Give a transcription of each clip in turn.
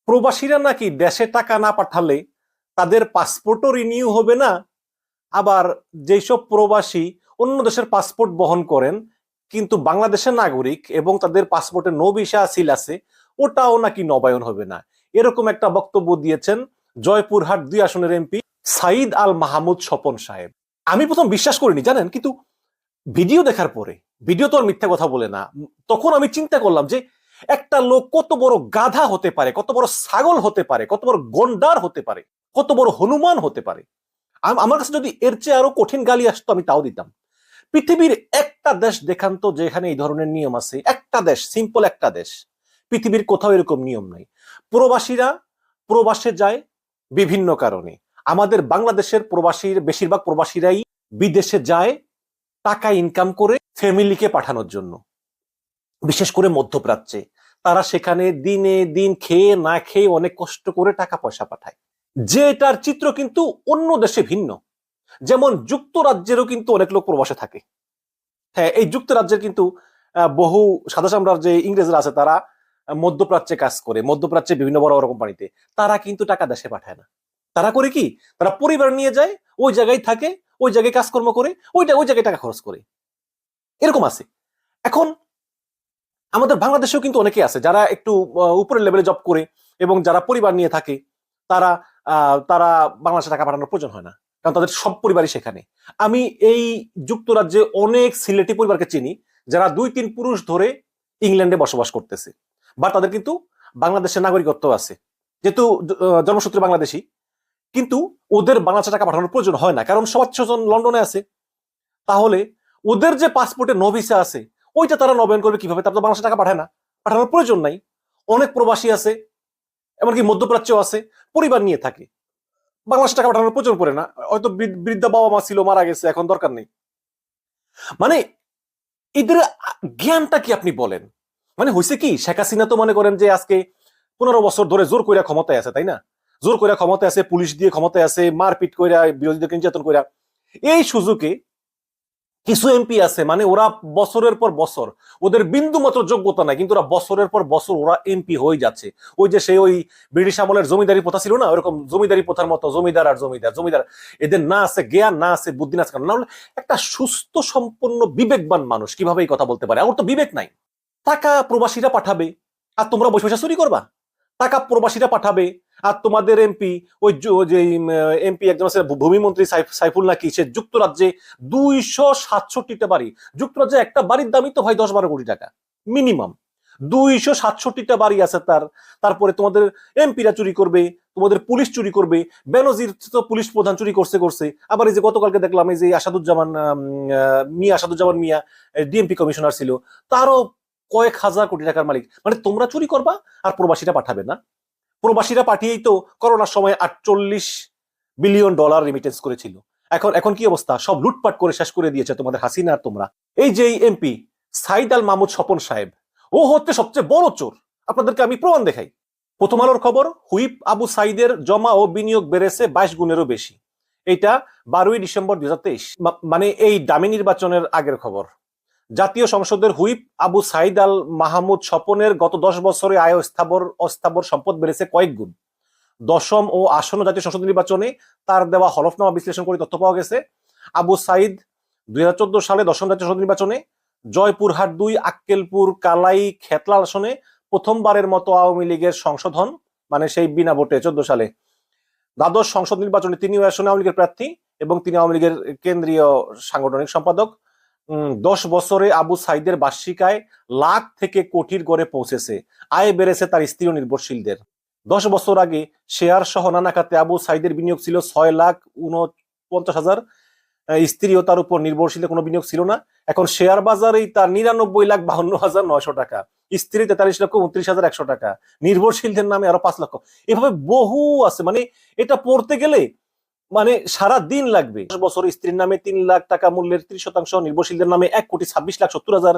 প্রবাসীরা নাকি দেশে টাকা না পাঠালে তাদের পাসপোর্টও রিনিউ হবে না। আবার যেসব প্রবাসী অন্য দেশের পাসপোর্ট বহন করেন কিন্তু বাংলাদেশের নাগরিক এবং তাদের পাসপোর্টে নো ভিসা সিল আছে, ওটাও নাকি নবায়ন হবে না। এরকম একটা বক্তব্য দিয়েছেন জয়পুরহাট 2 আসনের এমপি সাইদ আল মাহমুদ স্বপন সাহেব। আমি প্রথম বিশ্বাস করিনি জানেন, কিন্তু ভিডিও দেখার পরে, ভিডিও তো আর মিথ্যা কথা বলে না, তখন আমি চিন্তা করলাম যে একটা লোক কত বড় গাধা হতে পারে, কত বড় ছাগল হতে পারে, কত বড় গন্ডার হতে পারে, কত বড় হনুমান হতে পারে। আমার কাছে যদি এর চেয়ে আরো কঠিন গালি আসতো আমি তাও দিতাম। পৃথিবীর একটা দেশ দেখান তো যেখানে এই ধরনের নিয়ম আছে, একটা দেশ, সিম্পল একটা দেশ। পৃথিবীর কোথাও এরকম নিয়ম নাই। প্রবাসীরা প্রবাসে যায় বিভিন্ন কারণে। আমাদের বাংলাদেশের প্রবাসীর বেশিরভাগ প্রবাসীরাই বিদেশে যায় টাকা ইনকাম করে ফ্যামিলিকে পাঠানোর জন্য, বিশেষ করে মধ্যপ্রাচ্যে। তারা সেখানে দিনে দিন খেয়ে না খেয়ে অনেক কষ্ট করে টাকা পয়সা পাঠায়, যেটার চিত্র কিন্তু অন্য দেশে ভিন্ন। যেমন যুক্তরাজ্যেরও কিন্তু অনেক লোক প্রবাসে থাকে। হ্যাঁ, এই যুক্তরাজ্যের কিন্তু বহু সাদা চামড়ার যে ইংরেজরা আছে তারা মধ্যপ্রাচ্যে কাজ করে, মধ্যপ্রাচ্যে বিভিন্ন বড় বড় কোম্পানিতে। তারা কিন্তু টাকা দেশে পাঠায় না। তারা করে কি, তারা পরিবার নিয়ে যায়, ওই জায়গায় থাকে, ওই জায়গায় কাজকর্ম করে, ওই জায়গায় টাকা খরচ করে। এরকম আছে। এখন আমাদের বাংলাদেশেও কিন্তু অনেকে আছে যারা একটু উপরের লেভেলে জব করে এবং যারা পরিবার নিয়ে থাকে। তারা তারা বাংলাদেশে টাকা পাঠানোর প্রয়োজন হয় না, কারণ তাদের সব পরিবারই সেখানে। আমি এই যুক্তরাজ্যে অনেক সিলেটি পরিবারকে চিনি যারা 2-3 পুরুষ ধরে ইংল্যান্ডে বসবাস করতেছে, বা তাদের কিন্তু বাংলাদেশের নাগরিকত্ব আছে, যেহেতু জন্মসূত্রে বাংলাদেশী। কিন্তু ওদের বাংলাদেশে টাকা পাঠানোর প্রয়োজন হয় না, কারণ সবার স্বজন লন্ডনে আছে। তাহলে ওদের যে পাসপোর্টে নো ভিসা আছে ওইটা তারা নবায়ন করবে কিভাবে? তারা তো বাংলাদেশে টাকা পাঠায় না, পাঠানোর প্রয়োজন নাই। অনেক প্রবাসী আছে, এমনকি মধ্যপ্রাচ্যও আছে, পরিবার নিয়ে থাকে, বাংলাদেশে টাকা পাঠানোর প্রয়োজন পড়ে না। হয়তো বৃদ্ধা বাবা মা ছিল, মারা গেছে, এখন দরকার নেই। মানে এদের জ্ঞানটা কি আপনি বলেন? মানে হয়েছে কি, শেখ হাসিনা তো মনে করেন যে আজকে 15 বছর ধরে জোর কইরা ক্ষমতায় আছে, তাই না? জোর কইরা ক্ষমতায় আছে, পুলিশ দিয়ে ক্ষমতায় আছে, মারপিট কইরা বিরোধীদেরকে নির্যাতন কইরা। এই সুযোগে কিছু এমপি আছে, মানে ওরা বছরের পর বছর, ওদের বিন্দু মাত্র যোগ্যতা নাই, কিন্তু ওরা বছরের পর বছর ওরা এমপি হয়ে যাচ্ছে। ওই যে সেই ওই ব্রিটিশ আমলের জমিদারি প্রথা ছিল না, ওরকম জমিদারি প্রথার মতো জমিদার আর জমিদার জমিদার। এদের না আছে জ্ঞান, না আছে বুদ্ধি, না আছে কারণ। না হলে একটা সুস্থ সম্পন্ন বিবেকবান মানুষ কিভাবে এই কথা বলতে পারে? আমার তো বিবেক নাই। টাকা প্রবাসীরা পাঠাবে আর তোমরা বসে বসে চুরি করবা। টাকা প্রবাসীরা পাঠাবে আর তোমাদের এমপি, ওই যে এমপি একজন আছে ভূমিমন্ত্রী সাইফুল নাকি, সে যুক্তরাজ্যে 267টা বাড়ি। যুক্তরাজ্যে একটা বাড়ির দামই তো ভাই 10-12 কোটি টাকা মিনিমাম। 267টা বাড়ি আছে তার। তারপরে তোমাদের এমপিরা চুরি করবে, তোমাদের পুলিশ চুরি করবে। বেনজির তো পুলিশ প্রধান চুরি করছে করছে। আবার এই যে গতকালকে দেখলাম এই যে আসাদুজ্জামান মিয়া ডিএমপি কমিশনার ছিল, তারও কয়েক হাজার কোটি টাকার মালিক। মানে তোমরা চুরি করবা আর প্রবাসীরা পাঠাবে না। প্রবাসীরা পাঠিয়েই তো করোনার সময় $48 বিলিয়ন রিমিটেন্স করেছিল। এখন এখন কি অবস্থা? সব লুটপাট করে শেষ করে দিয়েছে তোমাদের হাসিনা আর তোমরা। এই যে এমপি সাইদ আল মাহমুদ স্বপন সাহেব, ও হচ্ছে সবচেয়ে বড় চোর। আপনাদেরকে আমি প্রমাণ দেখাই। প্রথম আলোর খবর, হুইপ আবু সাইদের জমা ও বিনিয়োগ বেড়েছে 22 গুণেরও বেশি। এটা 12ই ডিসেম্বর 2023, মানে এই দামি নির্বাচনের আগের খবর। জাতীয় সংসদের হুইপ আবু সাইদ আল মাহমুদ স্বপনের গত 10 বছরে আয় অস্থাবর সম্পদ বেড়েছে কয়েক গুণ। দশম ও আসন্ন জাতীয় সংসদ নির্বাচনে তার দেওয়া হলফনামা বিশ্লেষণ করে তথ্য পাওয়া গেছে। আবু সাইদ 2014 সালে দশম জাতীয় সংসদ নির্বাচনে জয়পুরহাট 2, আক্কেলপুর, কালাই, খেতলাল আসনে প্রথমবারের মতো আওয়ামী লীগের সংসদ হন, মানে সেই বিনা ভোটে 14 সালে। দ্বাদশ সংসদ নির্বাচনে তিনি আসনে আওয়ামী লীগের প্রার্থী এবং তিনি আওয়ামী লীগের কেন্দ্রীয় সাংগঠনিক সম্পাদক। 10 বছরে আবু সাইদের বার্ষিক আয় লাখ থেকে কোটির গড়ে পৌঁছেছে। আয় বেড়েছে তার স্ত্রী ও নির্ভরশীলদের। 10 বছর আগে শেয়ার সহ নানা খাতে আবু সাইদের বিনিয়োগ ছিল 6,49,000। স্ত্রী ও তার উপর নির্ভরশীল কোনো বিনিয়োগ ছিল না। এখন শেয়ার বাজারেই তার 99,52,900 টাকা, স্ত্রী 43,29,100 টাকা, নির্ভরশীলদের নামে আরো 5 লক্ষ। এভাবে বহু আছে। মানে এটা পড়তে গেলে মানে সারা দিন লাগবে। 10 বছর স্ত্রীর নামে 3 লাখ টাকা মূল্যের 30%, নির্ভরশীলদের নামে 1,26,70,000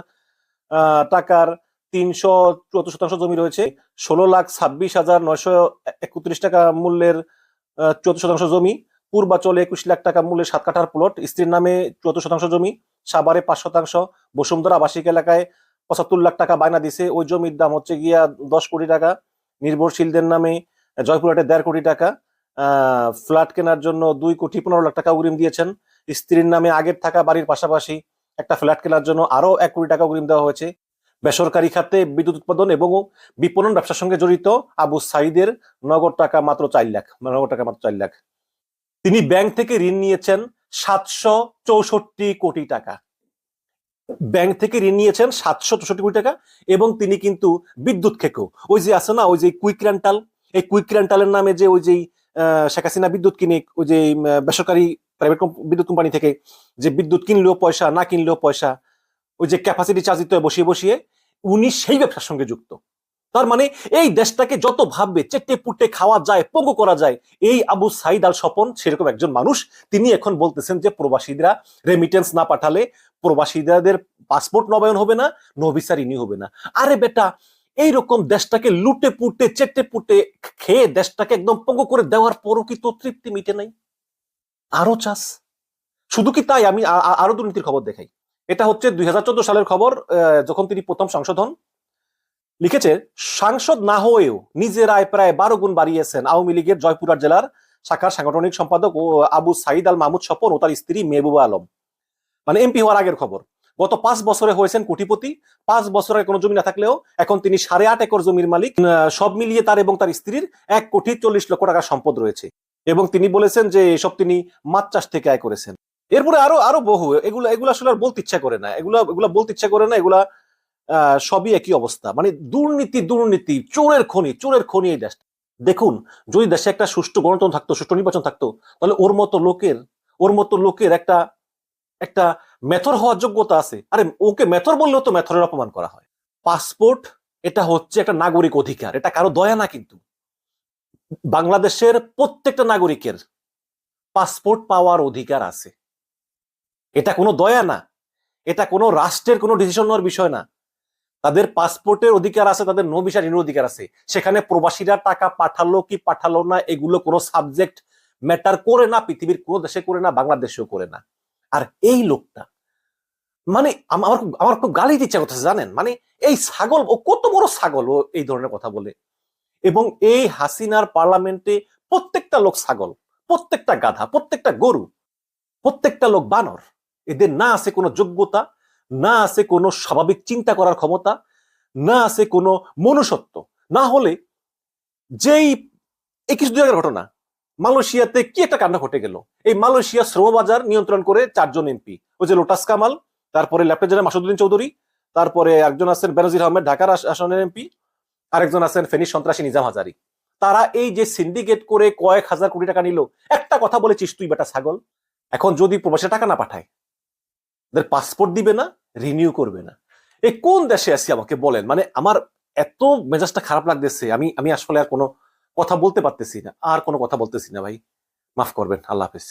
টাকার 374% জমি রয়েছে। 16,26,931 টাকা মূল্যের 74% জমি। পূর্বাচলে 21 লাখ টাকা মূল্যের 7 কাঠার প্লট, স্ত্রীর নামে 74% জমি। সাভারে 5%, বসুন্ধরা আবাসিক এলাকায় 75 লাখ টাকা বায়না দিছে, ওই জমির দাম হচ্ছে গিয়া 10 কোটি টাকা। নির্ভরশীলদের নামে জয়পুরহাটে 1.5 কোটি টাকা, ফ্ল্যাট কেনার জন্য 2,15,00,000 টাকা অগ্রিম দিয়েছেন। স্ত্রীর নামে আগের থাকা বাড়ির পাশাপাশি একটা ফ্ল্যাট কেনার জন্য আরো 1 কোটি টাকা অগ্রিম দেওয়া হয়েছে। বেসরকারি খাতে বিদ্যুৎ উৎপাদন এবং বিপণন ব্যবসার সঙ্গে জড়িত আবু সাইদের নগদ টাকা মাত্র 4 লাখ, নগদ টাকা মাত্র 4 লাখ। তিনি ব্যাংক থেকে ঋণ নিয়েছেন 764 কোটি টাকা, ব্যাংক থেকে ঋণ নিয়েছেন 764 কোটি টাকা। এবং তিনি কিন্তু বিদ্যুৎ খেকো, ওই যে আছে না, ওই যে কুইক রেন্টাল, এই কুইক রেন্টালের নামে যে ওই যে শেখ হাসিনা বিদ্যুৎ কিনে ওই যে বেসরকারি প্রাইভেট বিদ্যুৎ কোম্পানি থেকে যে বিদ্যুৎ কিনলেও পয়সা, না কিনলেও পয়সা, ওই যে ক্যাপাসিটি চার্জ দিতে হয় বসিয়ে বসিয়ে, উনি সেই ব্যবসার সঙ্গে যুক্ত। তার মানে এই দেশটাকে যত ভাববে চেটে পুটে খাওয়া যায়, পঙ্গু করা যায়, এই আবু সাইদ আল স্বপন সেরকম একজন মানুষ। তিনি এখন বলতেছেন যে প্রবাসীরা রেমিটেন্স না পাঠালে প্রবাসীদের পাসপোর্ট নবায়ন হবে না, নো ভিসা রিনিউ হবে না। আরে বেটা, এইরকম দেশটাকে লুটে পুটে চেটে পুটে খেয়ে দেশটাকে একদম পঙ্গু করে দেওয়ার পরও কি তোর তৃপ্তি মিটে নাই? আরো চাস? শুধু কি তাই? আমি আরো দুর্নীতির খবর দেখাই। এটা হচ্ছে 2014 সালের খবর, যখন তিনি প্রথম সাংসদ হন। লিখেছে, সাংসদ না হয়েও নিজের আয় প্রায় 12 গুণ বাড়িয়েছেন আওয়ামী লীগের জয়পুরহাট জেলার শাখার সাংগঠনিক সম্পাদক ও আবু সাইদ আল মাহমুদ স্বপন ও তার স্ত্রী মেহবুবা আলম। মানে এমপি হওয়ার আগের খবর। গত 5 বছরে হয়েছেন কোটিপতি। 5 বছরের কোনো জমি না থাকলেও এখন তিনি 8.5 একর জমির মালিক। সব মিলিয়ে তার এবং তার স্ত্রীর 1,40,00,000 টাকার সম্পদ রয়েছে। এবং তিনি বলেছেন যে এসব তিনি মাছ চাষ থেকে আয় করেছেন। এরপরে আরো আরো বহু, এগুলো আসলে আর বলতে ইচ্ছা করে না, এগুলা বলতে ইচ্ছা করে না। এগুলা সবই একই অবস্থা। মানে দুর্নীতি, চোরের খনি এই দেশটা। দেখুন, যদি দেশে একটা সুষ্ঠু গণতন্ত্র থাকতো, সুষ্ঠু নির্বাচন থাকতো, তাহলে ওর মতো লোকের একটা মেথর হওয়ার যোগ্যতা আছে। আরে ওকে মেথর বললেও তো মেথরের অপমান করা হয়। পাসপোর্ট এটা হচ্ছে একটা নাগরিক অধিকার, এটা কারো দয়া না। কিন্তু বাংলাদেশের প্রত্যেকটা নাগরিকের পাসপোর্ট পাওয়ার অধিকার আছে। এটা কোনো দয়া না, এটা কোনো রাষ্ট্রের কোনো ডিসিশন নেওয়ার বিষয় না। তাদের পাসপোর্টের অধিকার আছে, তাদের নো ভিসা রিনিউর অধিকার আছে। সেখানে প্রবাসীরা টাকা পাঠালো কি পাঠালো না, এগুলো কোনো সাবজেক্ট ম্যাটার করে না, পৃথিবীর কোনো দেশে করে না, বাংলাদেশেও করে না। আর এই লোকটা, মানে আমার খুব গালি দিচ্ছে কথা, জানেন? মানে এই ছাগল, ও কত বড় ছাগল, ও এই ধরনের কথা বলে। এবং এই হাসিনার পার্লামেন্টে প্রত্যেকটা লোক ছাগল, প্রত্যেকটা গাধা, প্রত্যেকটা গরু, প্রত্যেকটা লোক বানর। এদের না আছে কোনো যোগ্যতা, না আছে কোনো স্বাভাবিক চিন্তা করার ক্ষমতা, না আছে কোনো মনুষ্যত্ব। না হলে যেই এই কিছু আগের ঘটনা, মালয়েশিয়াতে কি একটা কাণ্ড ঘটে গেল। এই মালয়েশিয়া শ্রমবাজার নিয়ন্ত্রণ করে 4 জন এমপি, ওই যে লোটাস কামাল, তারপরে লেফটেন্যান্ট মাসুদুদ্দিন চৌধুরী, তারপরে একজন আছেন বেনজির আহমেদ ঢাকার আসনের এমপি, আরেকজন আছেন ফেনী সন্ত্রাসী নিজাম হাজারি। তারা এই যে সিন্ডিকেট করে কয়েক হাজার কোটি টাকা নিল, একটা কথা বলেছিস তুই বেটা ছাগল। এখন যদি প্রবাসী টাকা না পাঠায়, ওদের পাসপোর্ট দিবে না, রিনিউ করবে না, এই কোন দেশে আছি আমাকে বলেন? মানে আমার এত মেজাজটা খারাপ লাগতেছে, আমি আসলে আর কোনো কথা বলতে পারতেছি না, আর কোনো কথা বলতেছি না ভাই, মাফ করবেন। আল্লাহ হাফেজ।